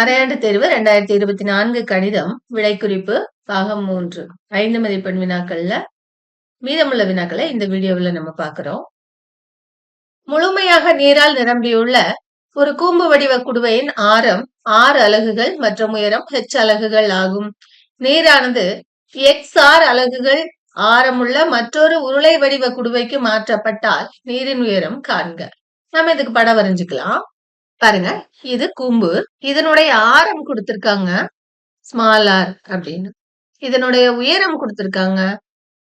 அரையாண்டு தேர்வு 2024 கணிதம் விடைக்குறிப்பு பாகம் 3 5 மதிப்பெண் வினாக்கள்ல மீதமுள்ள வினாக்களை இந்த வீடியோவில் நம்ம பார்க்கிறோம். முழுமையாக நீரால் நிரம்பியுள்ள ஒரு கூம்பு வடிவ குடுவையின் ஆரம் 6 அலகுகள் மற்றும் உயரம் h அலகுகள் ஆகும். நீரானது xr அலகுகள் ஆரமுள்ள மற்றொரு உருளை வடிவ குடுவைக்கு மாற்றப்பட்டால் நீரின் உயரம் காண்க. நம்ம இதுக்கு படம் வரைஞ்சுக்கலாம். பாருங்க, இது கூம்பு. இதனுடைய ஆரம் கொடுத்திருக்காங்க ஸ்மால் ஆர் அப்படின்னு. இதனுடைய உயரம் கொடுத்திருக்காங்க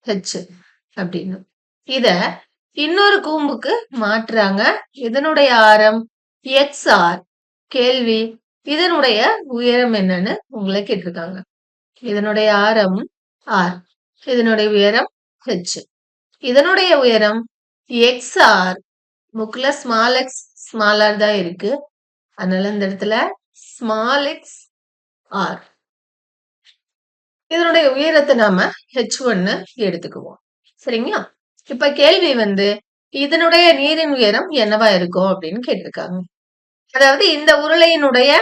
ஹெச் அப்படின்னு. இத இன்னொரு கூம்புக்கு மாற்றுறாங்க. இதனுடைய ஆரம் எக்ஸ் ஆர். கேள்வி, இதனுடைய உயரம் என்னன்னு உங்களை கேட்டிருக்காங்க. இதனுடைய ஆரம் ஆர், இதனுடைய உயரம் ஹெச். இதனுடைய உயரம் எக்ஸ் ஆர். முக்குல ஸ்மால் எக்ஸ் ஸ்மால் ஆர் தான் இருக்கு. அதனால இந்த இடத்துல ஸ்மால் எக்ஸ் ஆர். இதனுடைய உயரத்தை நாம h1 எடுத்துக்குவோம். சரிங்களா? இப்ப கேள்வி இதனுடைய நீரின் உயரம் என்னவா இருக்கும் அப்படின்னு கேட்டிருக்காங்க. அதாவது இந்த உருளையினுடைய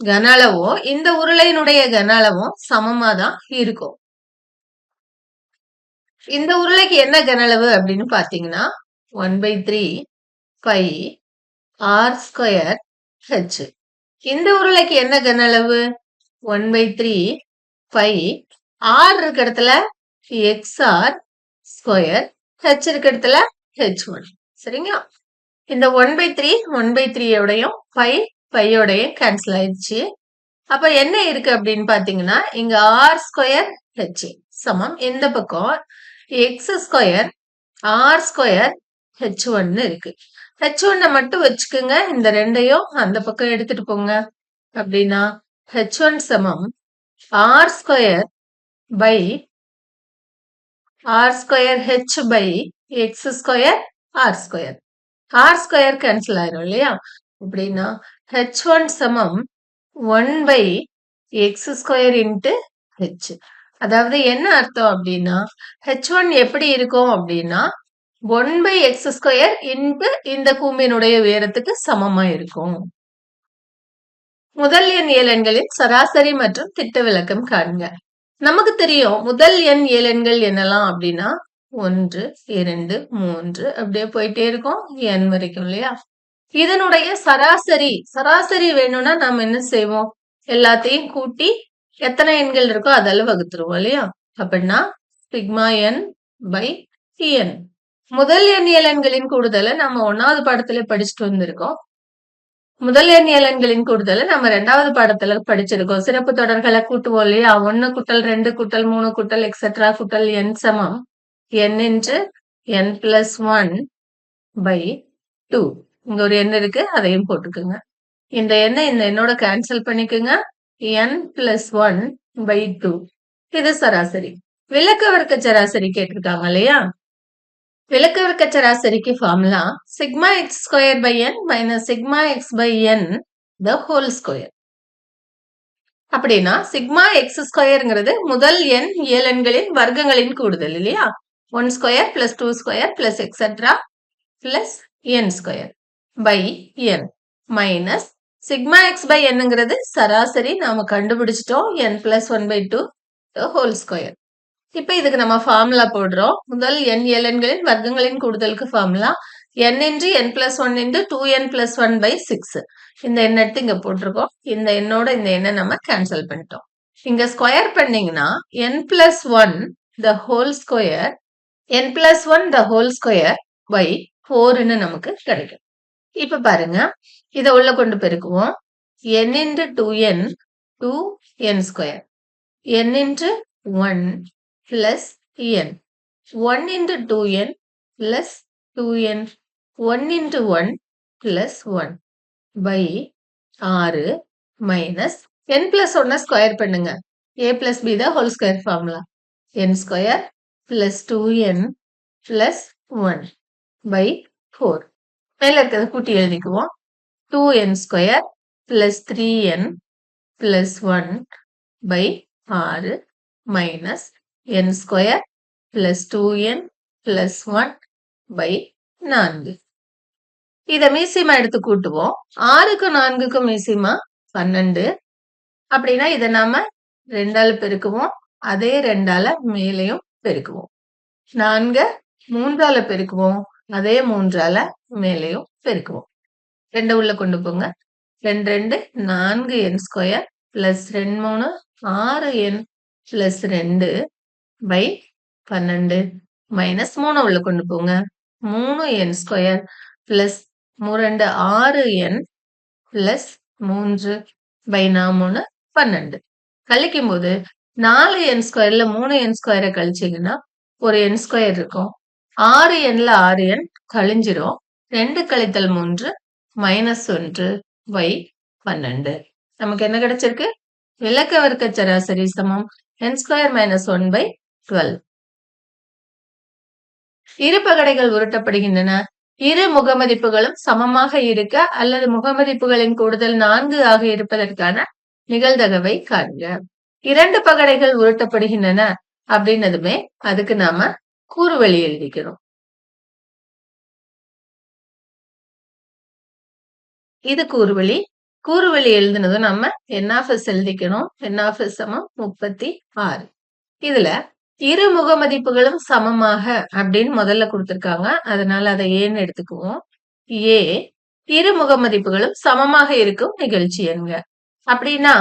கன அளவும் இந்த உருளையினுடைய கன அளவும் சமமா தான் இருக்கும். இந்த உருளைக்கு என்ன கன அளவு அப்படின்னு பாத்தீங்கன்னா 1/3 பை ஆர் ஸ்கொயர் ஹெச். இந்த உருளைக்கு என்ன கன அளவு 1/3 பை ஆர் இருக்க இடத்துல xr ஸ்கொயர், ஹெச் இருக்க இடத்துல h1. சரிங்களா? இந்த 1/3 யோடையும் பையோடையும் கேன்சல் ஆயிடுச்சு. அப்ப என்ன இருக்கு அப்படின்னு பாத்தீங்கன்னா, இங்க ஆர் ஸ்கொயர் ஹெச் சமம் இந்த பக்கம் X square R square h1 இருக்கு. h1 மட்டும் வச்சுக்கோங்க. இந்த ரெண்டையும் அந்த பக்கம் எடுத்துட்டு போங்க. அப்படின்னா h1 சமம் R square by R square H by X square R square. R square cancel ஆயிரும் இல்லையா? அப்படின்னா h1 சமம் 1/x ஸ்கொயர் இன்ட்டு ஹெச். அதாவது என்ன அர்த்தம் அப்படின்னா h1 எப்படி இருக்கும் அப்படின்னா 1/x ஸ்கொயர் இன்ட்டு இந்த கூம்பினுடைய உயரத்துக்கு சமமா இருக்கும். முதல் எண் இயலெண்களின் சராசரி மற்றும் திட்ட விலக்கம் காண்க. நமக்கு தெரியும் முதல் எண் இயலெண்கள் என்னலாம் அப்படின்னா 1 2 3 அப்படியே போயிட்டே இருக்கும் n வரைக்கும் இல்லையா? இதனுடைய சராசரி வேணும்னா நாம என்ன செய்வோம்? எல்லாத்தையும் கூட்டி எத்தனை எண்கள் இருக்கோ அதெல்லாம் வகுத்துருவோம் இல்லையா? அப்படின்னா சிக்மா n பை n. முதல் எண் இயலெண்களின் கூடுதலை நம்ம 1வது பாடத்துல படிச்சுட்டு வந்திருக்கோம். முதல் எண் இயலெண்களின் கூடுதலை நம்ம 2வது பாடத்துல படிச்சிருக்கோம். சிறப்பு தொடர்களை கூட்டுவோம் இல்லையா? 1 கூட்டல் 2 கூட்டல் 3 கூட்டல் எக்ஸெட்ரா கூட்டல் n சமம் n into n plus 1 by 2. இங்க ஒரு எண் இருக்கு, அதையும் போட்டுக்குங்க. இந்த எண்ணை இந்த எண்ணோட கேன்சல் பண்ணிக்குங்க. n plus 1 by 2. இது சராசரி. விலக்க வர்க்க சராசரி கேட்டிருக்காங்க இல்லையா? விலக்க வர்க்க சராசரிக்கு formula sigma X square by n minus sigma X by n the whole square. அப்படின்னா சிக்மா எக்ஸ் ஸ்கொயர்ங்கிறது முதல் எண் இயலெண்களின் வர்க்கங்களின் கூடுதல் இல்லையா? 1 square plus 2 square plus etcetera plus n square by n minus sigma X by nங்கிறது சராசரி நாம கண்டுபிடிச்சிட்டோம். n plus 1/2 whole square. இப்ப இதுக்கு நம்ம ஃபார்முலா போடுறோம். முதல் n இயலெண்களின் வர்க்கங்களின் கூடுதலுக்கு formula n into n plus 1 into 2n plus 1 by 6. இந்த எண் எடுத்து இங்க போட்டிருக்கோம். இந்த எண்ணோட இந்த எண்ணை நம்ம கேன்சல் பண்ணிட்டோம். இங்க ஸ்கொயர் பண்ணீங்கன்னா n plus 1 the whole square n plus 1 the whole square by 4ன்னு நமக்கு கிடைக்கும். இப்ப பாருங்க, இதை உள்ள கொண்டு பெருக்குவோம். n into 2n 2n square, n into 1 plus n, 1 into 2n plus 2n, 1 into 1 plus 1 by 6 minus n plus 1 square பண்ணுங்க. a plus b the whole square formula. n square plus 2n plus 1 by 4. மேல இருக்கிறத கூட்டி எழுதிக்குவோம். 2n square plus 3n plus 1 by 6 minus n square plus 2n plus 1 by 4. இத மீசிமா எடுத்து கூட்டுவோம். 6க்கும் 4க்கும் மீசிமா 12 அப்படின்னா இதை நாம 2ஆல பெருக்குவோம். அதே 2ஆல மேலையும் பெருக்குவோம். 4 3ஆல பெருக்குவோம். அதே 3ஆல மேலையும் பெருக்குவோம். 2 உள்ள கொண்டு போங்க. 2 2 4n square plus 2 3 6n plus 2 by 12 minus 3 உள்ள கொண்டு போங்க. 3n square plus 2 6n plus 3 by 3 12 கழிக்கும் போது 4n ஸ்கொயர்ல 3n ஸ்கொயரை கழிச்சீங்கன்னா ஒரு n ஸ்கொயர் இருக்கும். 6nல 6n கழிஞ்சிரும். 2 கழித்தல் 3 மைனஸ் 1 பை 12 நமக்கு என்ன கிடைச்சிருக்கு? விலக்க வர்க்க சராசரி சமம் n ஸ்கொயர் மைனஸ் 1 பை 12. இரு பகடைகள் உருட்டப்படுகின்றன. இரு முகமதிப்புகளும் சமமாக இருக்க அல்லது முகமதிப்புகளின் கூடுதல் 4 ஆக இருப்பதற்கான நிகழ்தகவை காண்க. 2 பகடைகள் உருட்டப்படுகின்றன அப்படின்னதுமே அதுக்கு நாம கூறுவழி எழுதிக்கணும். இது கூறுவழி. கூறுவழி எழுதுனதும் நம்ம n(s) எழுதிக்கணும். n(s) சமம் 36. இதுல இரு முகமதிப்புகளும் சமமாக அப்படின்னு முதல்ல கொடுத்திருக்காங்க. அதனால அதை ஏன்னு எடுத்துக்குவோம். ஏ இரு முகமதிப்புகளும் சமமாக இருக்கும் நிகழ்ச்சி என்க. அப்படின்னா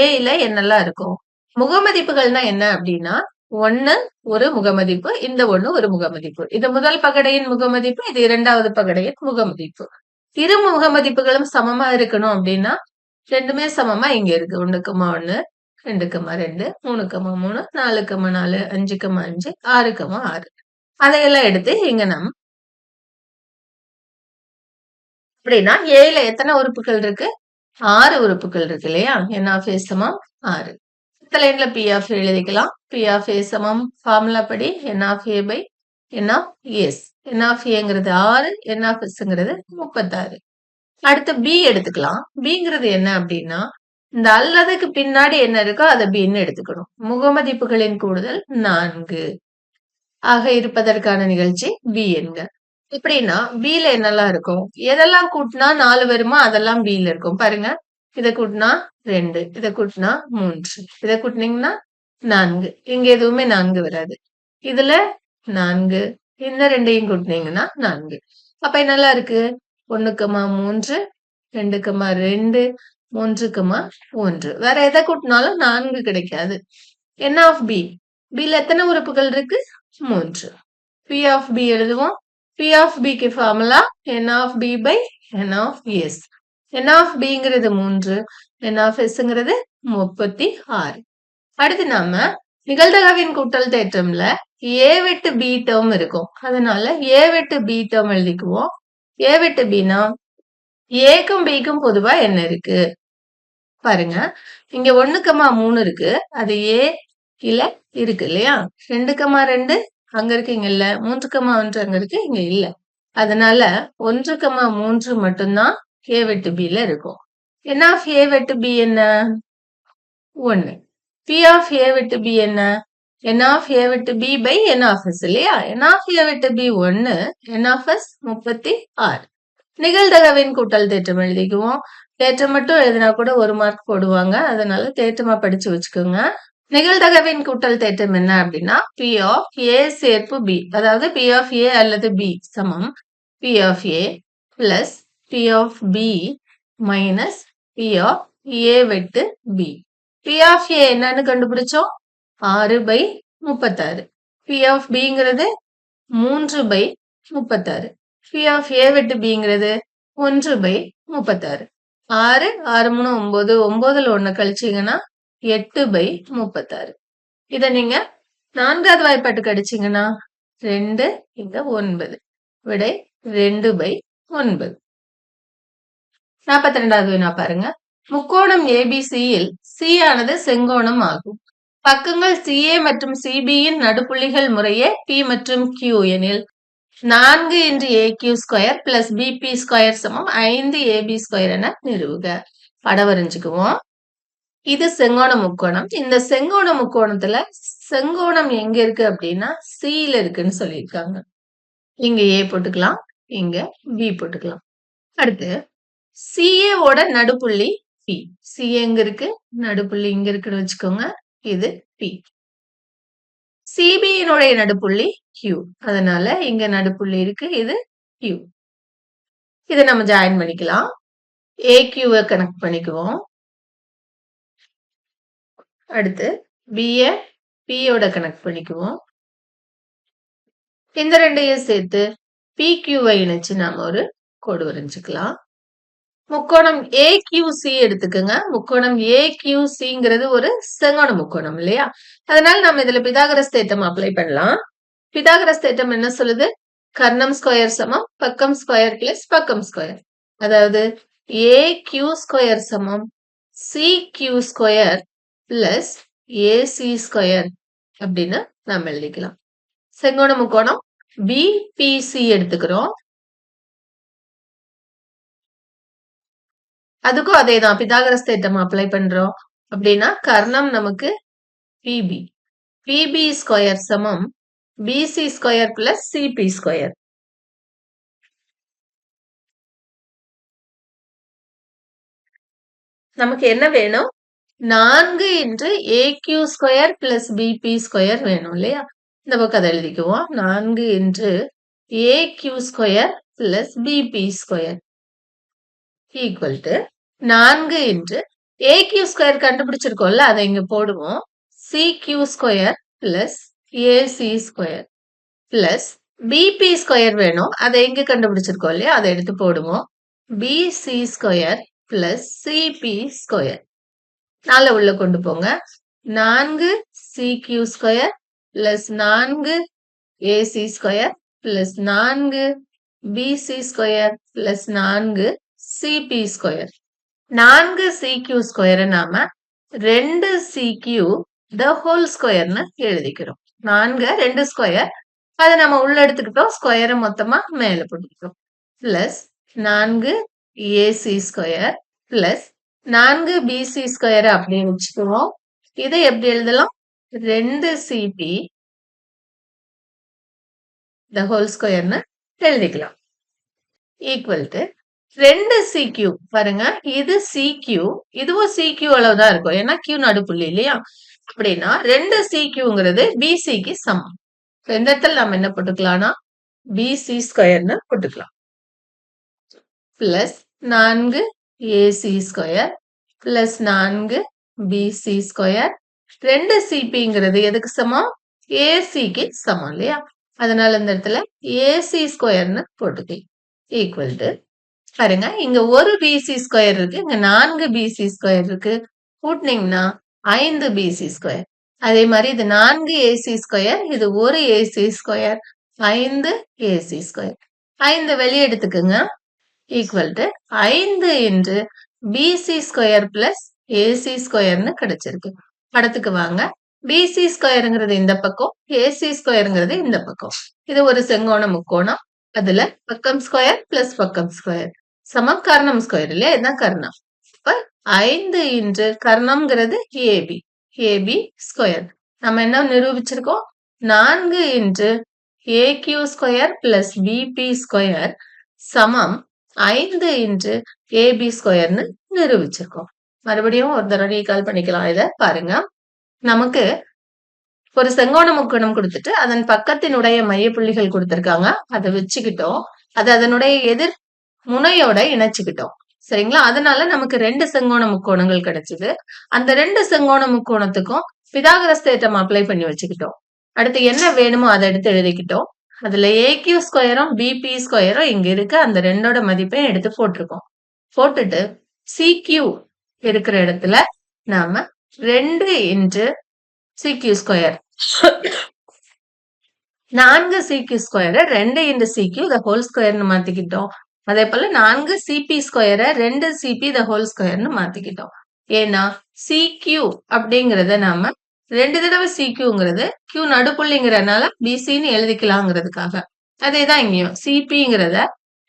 ஏல என்னெல்லாம் இருக்கும்? முகமதிப்புகள்னா என்ன அப்படின்னா 1 ஒரு முகமதிப்பு, இந்த 1 ஒரு முகமதிப்பு. இது முதல் பகடையின் முகமதிப்பு, இது இரண்டாவது பகடையின் முகமதிப்பு. இரு முகமதிப்புகளும் சமமா இருக்கணும் அப்படின்னா ரெண்டுமே சமமா இங்க இருக்கு. 1,1 2,2 3,3 4,4 5,5 6,6 அதையெல்லாம் எடுத்து இங்க நம்ம அப்படின்னா ஏல எத்தனை உறுப்புகள் இருக்கு? 6 உறுப்புகள் இருக்கு இல்லையா? n(a) சமம் 6. இந்த லைன்ல p(a) எழுதிக்கலாம். p(a) சமம் ஃபார்முலா படி n(a) by n(s). n(a)ங்கிறது 6, n(s)ங்கிறது 36. அடுத்து b எடுத்துக்கலாம். bங்கிறது என்ன அப்படின்னா இந்த அல்லதுக்கு பின்னாடி என்ன இருக்கோ அதை bன்னு எடுத்துக்கணும். முகமதிப்புகளின் கூடுதல் 4 ஆக இருப்பதற்கான நிகழ்ச்சி b என்க. இப்படின்னா bல என்னெல்லாம் இருக்கும்? எதெல்லாம் கூட்டினா 4 வருமோ அதெல்லாம் bல இருக்கும். பாருங்க, இதை கூட்டினா 2, இதை கூட்டினா 3, இதை கூட்டினீங்கன்னா 4. இங்க எதுவுமே 4 வராது. இதுல 4, இந்த 2ஐயும் கூட்டினீங்கன்னா 4. அப்ப என்னெல்லாம் இருக்கு? 1,3 2,2 3,1 வேற எதை கூட்டினாலும் 4 கிடைக்காது. n(b) bல எத்தனை உறுப்புகள் இருக்கு? 3. p(b) எழுதுவோம். p(b)க்கு ஃபார்முலா n(b) by n(s). n(b)ங்கிறது 3, n(s)ங்கிறது 36. அடுத்து நாம நிகழ்தகவின் கூட்டல் தேற்றம்ல a வெட்டு b டேர்ம் இருக்கும். அதனால a வெட்டு b டேர்ம் எழுதிக்குவோம். a வெட்டு bனா ஏக்கும் பிக்கும் பொதுவா என்ன இருக்கு? பாருங்க, இங்க 1,3 இருக்கு. அது ஏ இல்ல இருக்கு இல்லையா? 2,2 அங்க இருக்கு, இங்க இல்ல. 3,1 அங்க இருக்கு, இங்க இல்ல. அதனால 1,3 மட்டும்தான் a வெட்டு bல இருக்கும். n(a) வெட்டு b என்ன? 1. p(a) வெட்டு b என்ன? n(a) வெட்டு b by n(s) இல்லையா? n(a) வெட்டு b 1, n(s) 36. நிகழ்தகவின் கூட்டல் தேற்றம் எழுதிக்குவோம். தேற்றம் மட்டும் எழுதினா கூட 1 மார்க் போடுவாங்க. அதனால தேற்றமா படிச்சு வச்சுக்கோங்க. நிகழ்தகவின் கூட்டல் தேற்றம் என்ன அப்படின்னா p(a) சேர்ப்பு b, அதாவது p(a) அல்லது b சமம் p(a) plus p(b) minus p(a) வெட்டு b. p(a) என்னன்னு கண்டுபிடிச்சோம்? 6/36. p(b)ங்கிறது 3/36. p(a) வெட்டு bங்கிறது 1/36. 6 6 3 9, 9ல 1 கழிச்சீங்கன்னா 8/36. இத நீங்க 4வது வாய்ப்பாட்டுக்கு அடிச்சீங்கன்னா 2 இங்க 9. விடை 2/9. 42வது வினா பாருங்க. முக்கோணம் ABC-யில் C ஆனது செங்கோணம் ஆகும். பக்கங்கள் CA மற்றும் CBயின் நடுப்புள்ளிகள் முறையே P மற்றும் Q எனில் 4×AQ² plus BP² சமம் 5AB² என நிறுவுக. படம் வரைஞ்சுக்குவோம். இது செங்கோண முக்கோணம். இந்த செங்கோண முக்கோணத்துல செங்கோணம் எங்க இருக்கு அப்படின்னா Cல இருக்குன்னு சொல்லியிருக்காங்க. இங்க A போட்டுக்கலாம், இங்க B போட்டுக்கலாம். அடுத்து CA ஓட நடுப்புள்ளி பி. சி எங்க இருக்கு? நடுப்புள்ளி இங்க இருக்குன்னு வச்சுக்கோங்க. இது பி. சிபியினுடைய நடுப்புள்ளி Q. அதனால இங்க நடுப்புள்ளி இருக்கு. இது Q. இத நம்ம ஜாயின் பண்ணிக்கலாம். AQவ கனெக்ட் பண்ணிக்குவோம். அடுத்து Bய Pயோட கனெக்ட் பண்ணிக்குவோம். இந்த ரெண்டையும் சேர்த்து PQவை இணைச்சு நாம ஒரு கோடு வரைஞ்சுக்கலாம். முக்கோணம் AQC எடுத்துக்கோங்க. முக்கோணம் AQCங்கிறது ஒரு செங்கோண முக்கோணம் இல்லையா? அதனால நம்ம இதுல பிதாகரஸ் தேற்றம் அப்ளை பண்ணலாம். பிதாகரஸ் தேற்றம் என்ன சொல்லுது? கர்ணம் ஸ்கொயர் சமம் பக்கம் ஸ்கொயர் பிளஸ் பக்கம் ஸ்கொயர். அதாவது AQ ஸ்கொயர் சமம் CQ square plus AC square அப்படின்னு நம்ம எழுதிக்கலாம். செங்கோண முக்கோணம் BPC எடுத்துக்கிறோம். அதுக்கும் அதேதான் பிதாகரஸ் தேற்றம் அப்ளை பண்றோம். அப்படின்னா கர்ணம் நமக்கு PB. PB ஸ்கொயர் சமம் BC square plus CP square. நமக்கு என்ன வேணும்? 4 into AQ square plus BP square வேணும் இல்லையா? இந்த பக்கம் அதை எழுதிக்குவோம். 4 into AQ square plus BP square equal to 4 into AQ square கண்டுபிடிச்சிருக்கோம்ல, அதை இங்க போடுவோம். CQ square plus AC square plus BP square வேணும். அதை எங்க கண்டுபிடிச்சிருக்கோம் இல்லையா, அதை எடுத்து போடுவோம். BC square plus CP square. 4 உள்ள கொண்டு போங்க. 4 CQ square plus 4 AC square plus 4 BC square plus 4 CP square. 4 CQ ஸ்கொயரை நாம 2 CQ the whole ஸ்கொயர்னு எழுதிக்கிறோம். 4 2 ஸ்கொயர், அதை நம்ம உள்ள எடுத்துக்கிட்டோம். ஸ்கொயரை மொத்தமா மேல போட்டுக்கிட்டோம். Plus 4 AC square plus 4 BC ஸ்கொயரை அப்படியே வச்சுக்குவோம். இதை எப்படி எழுதலாம்? 2 CP the whole ஸ்கொயர்னு எழுதிக்கலாம். ஈக்குவல் டு 2 CQ பாருங்க, இது CQ, இதுவும் CQ அளவுதான் இருக்கும். ஏன்னா Q நடுப்புள்ளி இல்லையா? அப்படின்னா 2 CQங்கிறது BCக்கு சமம். இந்த இடத்துல நம்ம என்ன போட்டுக்கலாம்னா BC ஸ்கொயர்னு போட்டுக்கலாம். Plus 4 AC square plus 4 BC square. 2 CPங்கிறது எதுக்கு சமம்? ACக்கு சமம் இல்லையா? அதனால இந்த இடத்துல AC ஸ்கொயர்னு போட்டுக்கலாம். ஈக்குவல் டு பாருங்க, இங்க ஒரு BC ஸ்கொயர் இருக்கு, இங்க 4 BC ஸ்கொயர் இருக்கு. கூட்டினீங்கன்னா 5 BC ஸ்கொயர். அதே மாதிரி இது 4 AC ஸ்கொயர், இது ஒரு AC ஸ்கொயர், 5 AC ஸ்கொயர். 5 வெளியே எடுத்துக்குங்க. Equal to 5 into BC square plus AC ஸ்கொயர்னு கிடைச்சிருக்கு. படத்துக்கு வாங்க. BC ஸ்கொயருங்கிறது இந்த பக்கம், AC ஸ்கொயருங்கிறது இந்த பக்கம். இது ஒரு செங்கோண முக்கோணம். அதுல பக்கம் ஸ்கொயர் பிளஸ் பக்கம் ஸ்கொயர் சமம் கர்ணம் ஸ்கொயர் இல்லையா? இதுதான் கர்ணம். இப்ப 5 இன்டு கர்ணம்ங்கிறது AB ஸ்கொயர். நம்ம என்ன நிரூபிச்சிருக்கோம்? 4 into AQ square plus BP square சமம் 5 இன்டு AB ஸ்கொயர்னு நிரூபிச்சிருக்கோம். மறுபடியும் ஒரு தடவை ரீகால் பண்ணிக்கலாம். இத பாருங்க, நமக்கு ஒரு செங்கோண முக்கோணம் கொடுத்துட்டு அதன் பக்கத்தினுடைய மையப்புள்ளிகள் கொடுத்திருக்காங்க. அதை வச்சுக்கிட்டோம். அது அதனுடைய எதிர் முனையோட இணைச்சுக்கிட்டோம். சரிங்களா? அதனால நமக்கு 2 செங்கோண முக்கோணங்கள் கிடைச்சது. அந்த 2 செங்கோண முக்கோணத்துக்கும் பிதாகரஸ் தேற்றம் அப்ளை பண்ணி வச்சுக்கிட்டோம். அடுத்து என்ன வேணுமோ அதை எடுத்து எழுதிக்கிட்டோம். அதுல AQ ஸ்கொயரும் BP ஸ்கொயரும் இங்க இருக்கு. அந்த 2ஓட மதிப்பையும் எடுத்து போட்டிருக்கோம். போட்டுட்டு CQ இருக்கிற இடத்துல நாம 2 இன்டு CQ ஸ்கொயர் 4 CQ ஸ்கொயரை 2 இன்டு CQ the whole ஸ்கொயர்னு மாத்திக்கிட்டோம். அதே போல 4 CP ஸ்கொயரை 2 CP the whole ஸ்கொயர்னு மாத்திக்கிட்டோம். ஏன்னா CQ அப்படிங்கறத நாம 2 தடவை CQங்கிறது Q நடுப்புள்ளிங்கிறதுனால BCன்னு எழுதிக்கலாங்கிறதுக்காக. அதேதான் இங்கேயும் CPங்கிறத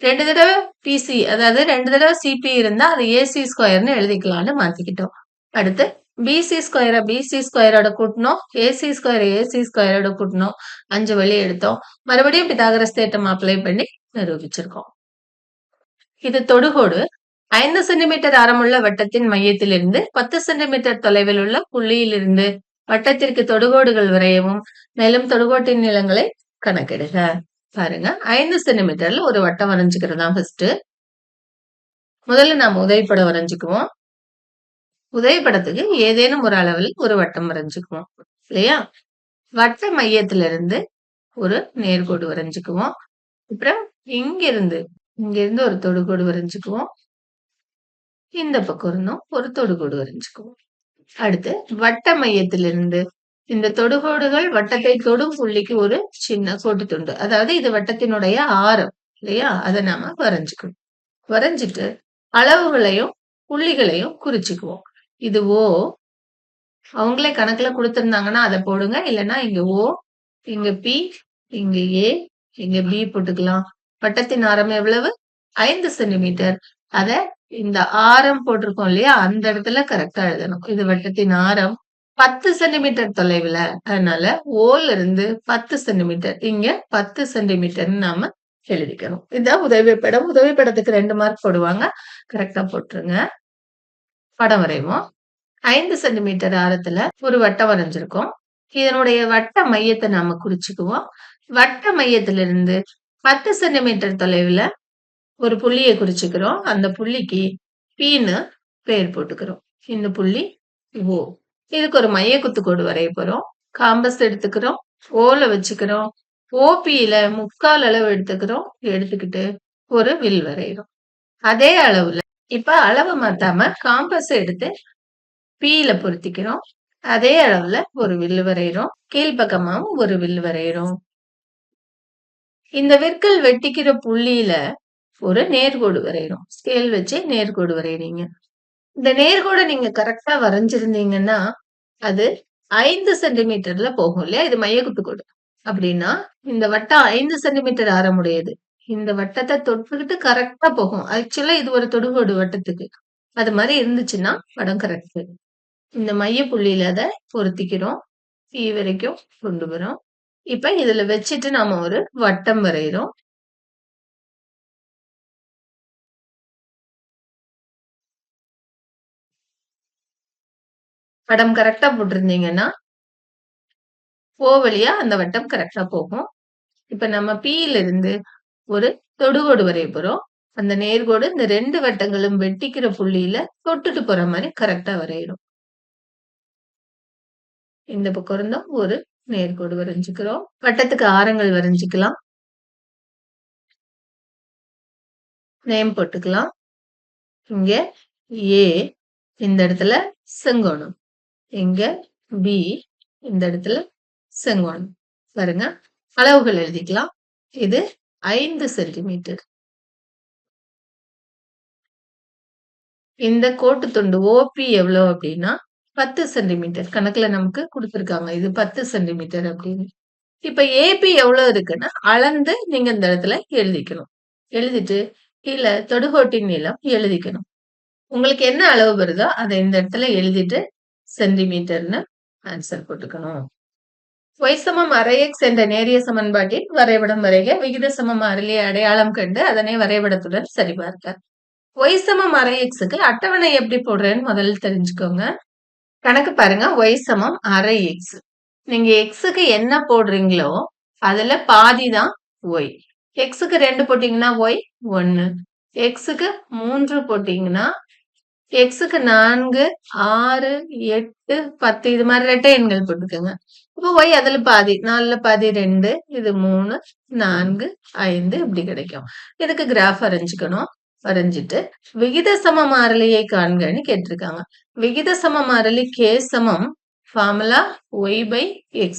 2 தடவை PC, அதாவது 2 தடவை CP இருந்தா அது AC ஸ்கொயர்னு எழுதிக்கலாம்னு மாத்திக்கிட்டோம். அடுத்து BC ஸ்கொயரை BC ஸ்கொயரோட கூட்டணும், AC ஸ்கொயரை AC ஸ்கொயரோட கூட்டணும். 5 வெளியே எடுத்தோம். மறுபடியும் பிதாகரஸ் தேற்றம் அப்ளை பண்ணி நிரூபிச்சிருக்கோம். இது தொடுகோடு. 5 சென்டிமீட்டர் ஆரமுள்ள வட்டத்தின் மையத்திலிருந்து 10 சென்டிமீட்டர் தொலைவில் உள்ள புள்ளியிலிருந்து வட்டத்திற்கு தொடுகோடுகள் வரையவும், மேலும் தொடுகோட்டின் நீளங்களை கணக்கிடுக. பாருங்க, 5 சென்டிமீட்டர்ல ஒரு வட்டம் வரைஞ்சுக்கிறதா ஃபர்ஸ்ட். முதல்ல நாம உதவிப்படம் வரைஞ்சுக்குவோம். உதவிப்படத்துக்கு ஏதேனும் ஒரு அளவில் ஒரு வட்டம் வரைஞ்சுக்குவோம் இல்லையா? வட்ட மையத்திலிருந்து ஒரு நேர்கோடு வரைஞ்சுக்குவோம். அப்புறம் இங்கிருந்து ஒரு தொடுகோடு வரைஞ்சுக்குவோம். இந்த பக்கம் இருந்தும் ஒரு தொடுகோடு வரைஞ்சுக்குவோம். அடுத்து வட்ட மையத்திலிருந்து இந்த தொடுகோடுகள் வட்டத்தை தொடும் புள்ளிக்கு ஒரு சின்ன கோட்டு துண்டு, அதாவது இது வட்டத்தினுடைய ஆரம் இல்லையா? அதை நாம வரைஞ்சுக்கணும். வரைஞ்சிட்டு அளவுகளையும் புள்ளிகளையும் குறிச்சுக்குவோம். இது ஓ, அவங்களே கணக்குல கொடுத்திருந்தாங்கன்னா அதை போடுங்க. இல்லைன்னா இங்க ஓ, இங்க பி, இங்க ஏ, இங்க பி போட்டுக்கலாம். வட்டத்தின் ஆரம் எவ்வளவு? 5 சென்டிமீட்டர். அத இந்த ஆரம் போட்டிருக்கோம் இல்லையா, அந்த இடத்துல கரெக்டா எழுதணும். இது வட்டத்தின் ஆரம் 10 சென்டிமீட்டர் தொலைவுல, அதனால ஓல இருந்து 10 சென்டிமீட்டர், இங்க 10 சென்டிமீட்டர்னு நாம எழுதிக்கணும். இதுதான் உதவிப்படம். உதவிப்படத்துக்கு 2 மார்க் போடுவாங்க. கரெக்டா போட்டுருங்க. படம் வரைவோம். 5 சென்டிமீட்டர் ஆரத்துல ஒரு வட்டம் வரைஞ்சிருக்கோம். இதனுடைய வட்ட மையத்தை நாம குறிச்சுக்குவோம். வட்ட மையத்திலிருந்து 10 சென்டிமீட்டர் தொலைவுல ஒரு புள்ளியை குறிச்சுக்கிறோம். அந்த புள்ளிக்கு பீன்னு பெயர் போட்டுக்கிறோம். இந்த புள்ளி ஓ. இதுக்கு ஒரு மைய குத்துக்கோடு வரைய போறோம். காம்பஸ் எடுத்துக்கிறோம். ஓல வச்சுக்கிறோம். ஓபியில 3/4 அளவு எடுத்துக்கிறோம். எடுத்துக்கிட்டு ஒரு வில் வரைகிறோம். அதே அளவுல இப்ப அளவு மாத்தாம காம்பஸ் எடுத்து பீல பொருத்திக்கிறோம். அதே அளவுல ஒரு வில் வரைகிறோம். கீழ்பக்கமாவும் ஒரு வில் வரைகிறோம். இந்த விற்கள் வெட்டிக்கிற புள்ளியில ஒரு நேர்கோடு வரைகிறோம். ஸ்கேல் வச்சு நேர்கோடு வரைகிறீங்க. இந்த நேர்கோடை நீங்க கரெக்டா வரைஞ்சிருந்தீங்கன்னா அது 5 சென்டிமீட்டர்ல போகும் இல்லையா? இது மையக்குத்துக்கோடு. அப்படின்னா இந்த வட்டம் 5 சென்டிமீட்டர் ஆரமுடையது. இந்த வட்டத்தை தொட்டுக்கிட்டு கரெக்டா போகும். ஆக்சுவலா இது ஒரு தொடுகோடு வட்டத்துக்கு. அது மாதிரி இருந்துச்சுன்னா படம் கரெக்ட். இந்த மைய புள்ளியில அதை பொருத்திக்கிறோம். பி வரைக்கும் கொண்டு வரோம். இப்ப இதுல வச்சுட்டு நாம ஒரு வட்டம் வரைகிறோம். படம் கரெக்டா போட்டிருந்தீங்கன்னா ஓ வழியா அந்த வட்டம் கரெக்டா போகும். இப்ப நம்ம பியில இருந்து ஒரு தொடுகோடு வரைய போறோம். அந்த நேர்கோடு இந்த 2 வட்டங்களும் வெட்டிக்கிற புள்ளியில தொட்டுட்டு போற மாதிரி கரெக்டா வரையணும். இந்த பக்கம் இருந்தும் ஒரு நேர்கோடு வரைஞ்சுக்கிறோம். வட்டத்துக்கு ஆரங்கள் வரைஞ்சுக்கலாம். நேம் போட்டுக்கலாம். இங்க ஏ, இந்த இடத்துல செங்கோணம். இங்க பி, இந்த இடத்துல செங்கோணம். பாருங்க, அளவுகள் எழுதிக்கலாம். இது 5 சென்டிமீட்டர். இந்த கோட்டு துண்டு ஓபி எவ்வளவு அப்படின்னா 10 சென்டிமீட்டர். கணக்குல நமக்கு கொடுத்திருக்காங்க. இது 10 சென்டிமீட்டர் அப்படின்னு. இப்ப ஏபி எவ்வளவு இருக்குன்னா அளந்து நீங்க இந்த இடத்துல எழுதிக்கணும். எழுதிட்டு கீழே தொடுகோட்டின் நீளம் எழுதிக்கணும். உங்களுக்கு என்ன அளவு வருதோ அதை இந்த இடத்துல எழுதிட்டு சென்டிமீட்டர்னு ஆன்சர் போட்டுக்கணும். y சமம் அரை x என்ற நேரிய சமன்பாட்டின் வரைபடம் வரைக. விகித சம மாறிலியை அடையாளம் கண்டு அதனை வரைபடத்துடன் சரிபார்க்க. y சமம் அரை xக்கு அட்டவணை எப்படி போடுறேன்னு முதல்ல தெரிஞ்சுக்கோங்க. கணக்கு பாருங்க. y சமம் அரை x. நீங்க xக்கு என்ன போடுறீங்களோ அதுல பாதி தான் y. xக்கு 2 போட்டீங்கன்னா y 1. xக்கு 3 போட்டீங்கன்னா xக்கு 4, 6, 8, 10 இது மாதிரி இரட்டை எண்கள் போட்டுக்கோங்க. இப்போ y அதுல பாதி, 4ல பாதி 2, இது 3, 4, 5 இப்படி கிடைக்கும். இதுக்கு கிராஃப் வரைஞ்சுக்கணும். வரைஞ்சிட்டு விகித சம மாறிலியை காண்கன்னு கேட்டிருக்காங்க. விகித சம மாறிலி k சமம் formula y by x.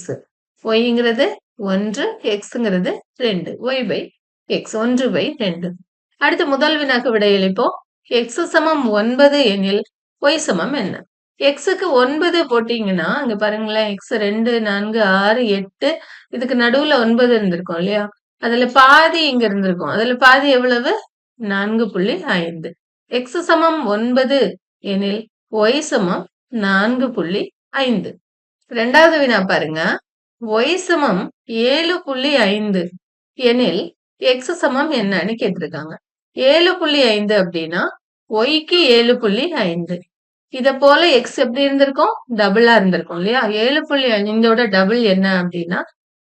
yங்கிறது 1, xங்கிறது 2. y by x 1 by 2. அடுத்து முதல் வினாக்கு விடையளிப்போம். x சமம் 9 எனில் y சமம் என்ன? xக்கு 9 போட்டீங்கன்னா அங்க பாருங்களேன், x 2, 4, 6, 8 இதுக்கு நடுவுல 9 இருந்திருக்கும் இல்லையா? அதுல பாதி இங்க இருந்திருக்கும். அதுல பாதி எவ்வளவு? 4.5. x சமம் 9 எனில் y சமம் 4.5. இரண்டாவது வினா பாருங்க. y சமம் 7.5 எனில் x சமம் என்னன்னு கேட்டிருக்காங்க. 7.5 அப்படின்னா ஒய்க்கு 7.5. இத போல எக்ஸ் எப்படி இருந்திருக்கும்? டபுளா இருந்திருக்கும் இல்லையா? 7.5ஓட டபுள் என்ன அப்படின்னா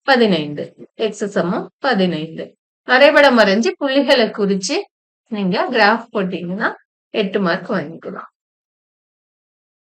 15. எக்ஸ் சமம் 15. வரைபடம் வரைஞ்சு புள்ளிகளை குறிச்சு நீங்க கிராஃப் போட்டீங்கன்னா 8 மார்க் வாங்கிக்கலாம்.